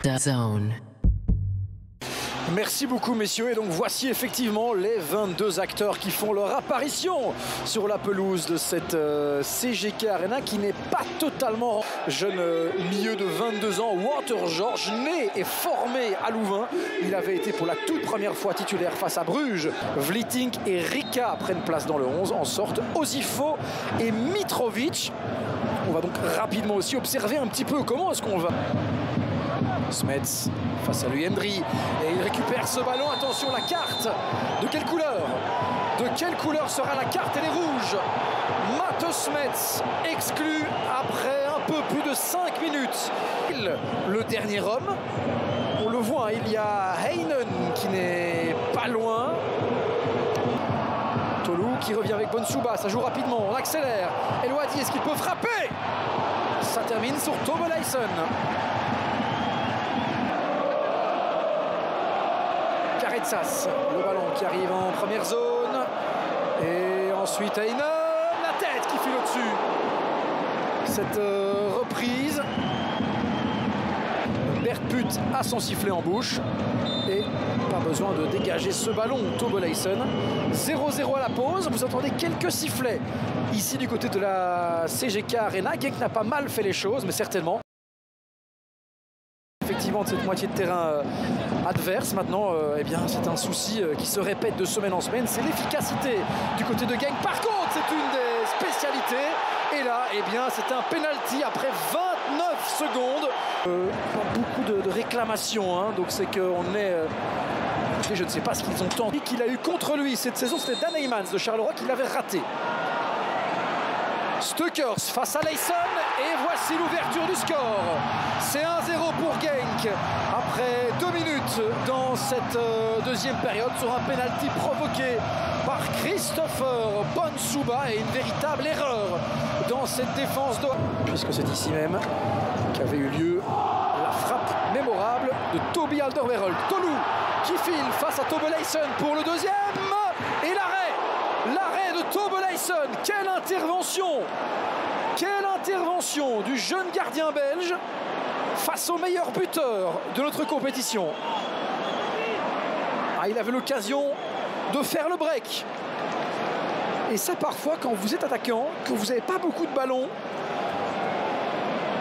DAZN. Merci beaucoup messieurs, et donc voici effectivement les 22 acteurs qui font leur apparition sur la pelouse de cette CGK Arena, qui n'est pas totalement jeune milieu de 22 ans. Wouter George, né et formé à Louvain, il avait été pour la toute première fois titulaire face à Bruges. Vliting et Rika prennent place dans le 11, en sorte Osifo et Mitrovic. On va donc rapidement aussi observer un petit peu comment est-ce qu'on va. Smets face à lui, Hendry, et il récupère ce ballon. Attention, la carte, de quelle couleur? De quelle couleur sera la carte? Elle est rouge. Matt Smets exclu après un peu plus de 5 minutes. Le dernier homme, on le voit, il y a Heinen qui n'est pas loin. Tolu qui revient avec Bonsuba, ça joue rapidement, on accélère. Elwadi, est-ce qu'il peut frapper? Ça termine sur Tobelaisen. Karetsas, le ballon qui arrive en première zone. Et ensuite Heinen, la tête qui file au-dessus. Cette reprise. Bertput a son sifflet en bouche. Et pas besoin de dégager ce ballon. Tobelaisen. 0-0 à la pause. Vous entendez quelques sifflets ici du côté de la CGK Arena. Genk n'a pas mal fait les choses, mais certainement. Effectivement, de cette moitié de terrain adverse. Maintenant, eh bien, c'est un souci qui se répète de semaine en semaine. C'est l'efficacité du côté de Genk. Par contre, c'est une des spécialités. Et là, eh bien, c'est un penalty après 29 secondes. Beaucoup de réclamations, hein. Donc c'est qu'on est... je ne sais pas ce qu'ils ont tenté. Qu'il a eu contre lui cette saison, c'était Dan Heymans de Charleroi qui l'avait raté. Stukers face à Leison, et voici l'ouverture du score. C'est 1-0 pour Genk après 2 minutes dans cette deuxième période sur un penalty provoqué par Christopher Bonsuba, et une véritable erreur dans cette défense de... Puisque c'est ici même qu'avait eu lieu la frappe mémorable de Toby Alderweireld. Tolu qui file face à Tobelaisen pour le deuxième, et l'arrêt de Tobelaisen. Quelle intervention! Quelle intervention du jeune gardien belge face au meilleur buteur de notre compétition. Ah, il avait l'occasion de faire le break. Et ça, parfois, quand vous êtes attaquant, que vous n'avez pas beaucoup de ballons,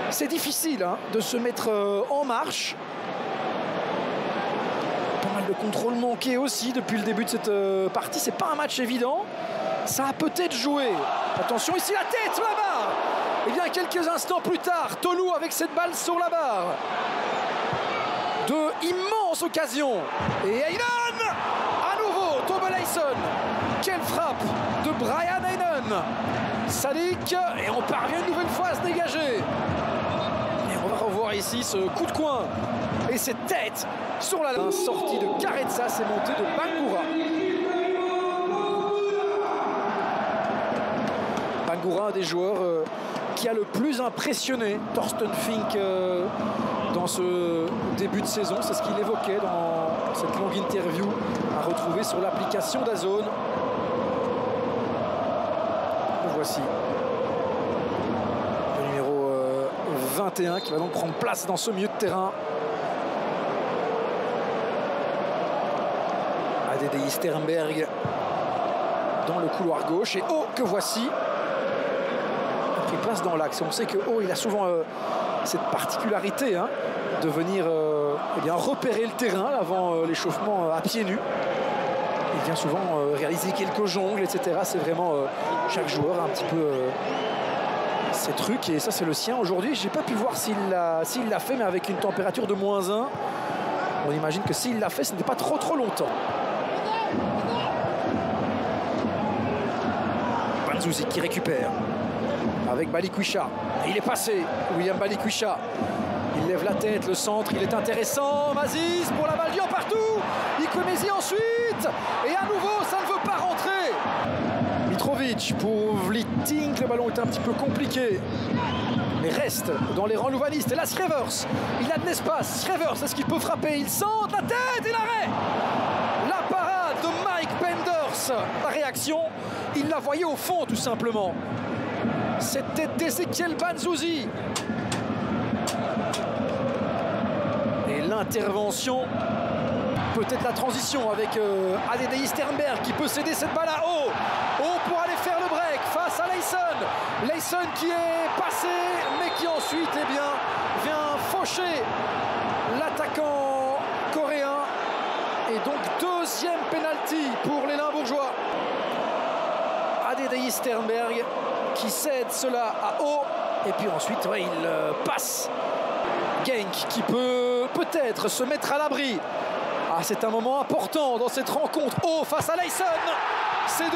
c'est difficile, hein, de se mettre en marche. Pas mal de contrôle manqué aussi depuis le début de cette partie. C'est pas un match évident. Ça a peut-être joué. Attention, ici la tête sur la barre. Et bien quelques instants plus tard, Tolu avec cette balle sur la barre. De immenses occasions. Et Heinen, à nouveau, Tobelaisen. Quelle frappe de Brian Heinen. Sadiq, et on parvient une nouvelle fois à se dégager. Et on va revoir ici ce coup de coin. Et cette tête sur la sortie de Karetsas et montée de Bangura. Bangura, un des joueurs qui a le plus impressionné Thorsten Fink dans ce début de saison. C'est ce qu'il évoquait dans cette longue interview à retrouver sur l'application DAZN. Le voici. Le numéro 21 qui va donc prendre place dans ce milieu de terrain. Adedei Sternberg dans le couloir gauche. Et oh, que voici! Pris place dans l'axe. On sait que oh, il a souvent cette particularité, hein, de venir eh bien, repérer le terrain avant l'échauffement à pieds nus. Il vient souvent réaliser quelques jongles, etc. C'est vraiment chaque joueur a un petit peu ses trucs, et ça c'est le sien. Aujourd'hui, j'ai pas pu voir s'il l'a fait, mais avec une température de -1, on imagine que s'il l'a fait, ce n'était pas trop longtemps. Banzuzi qui récupère avec Balikwisha. Il est passé, William Balikwisha. Il lève la tête, le centre, il est intéressant. Maziz pour la balle, Dion partout. Ikwemezi ensuite. Et à nouveau, ça ne veut pas rentrer. Mitrovic pour Vliting. Le ballon est un petit peu compliqué, mais reste dans les rangs louvanistes. Et là, Schrevers, il a de l'espace. Schrevers, est-ce qu'il peut frapper? Il centre, la tête et l'arrêt. La parade de Mike Penders. La réaction, il la voyait au fond, tout simplement. Cette tête d'Ezequiel Banzuzi. Et l'intervention. Peut-être la transition avec Adedei Sternberg qui peut céder cette balle à haut. Haut pour aller faire le break face à Layson. Layson qui est passé, mais qui ensuite vient faucher l'attaquant coréen. Et donc deuxième penalty pour les Limbourgeois. Adedei Sternberg qui cède cela à haut. Et puis ensuite, il passe. Genk qui peut peut-être se mettre à l'abri. Ah, c'est un moment important dans cette rencontre. Oh, face à Layson, c'est 2-0.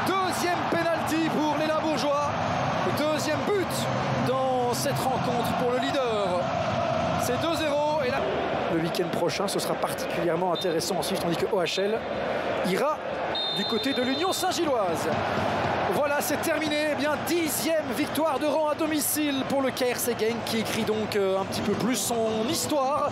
Deuxième penalty pour les Limbourgeois. Deuxième but dans cette rencontre pour le leader. C'est 2-0. Et là, le week-end prochain, ce sera particulièrement intéressant ensuite, tandis que OHL ira du côté de l'Union Saint-Gilloise. Voilà, c'est terminé. Eh bien, 10e victoire de rang à domicile pour le KRC Genk qui écrit donc un petit peu plus son histoire.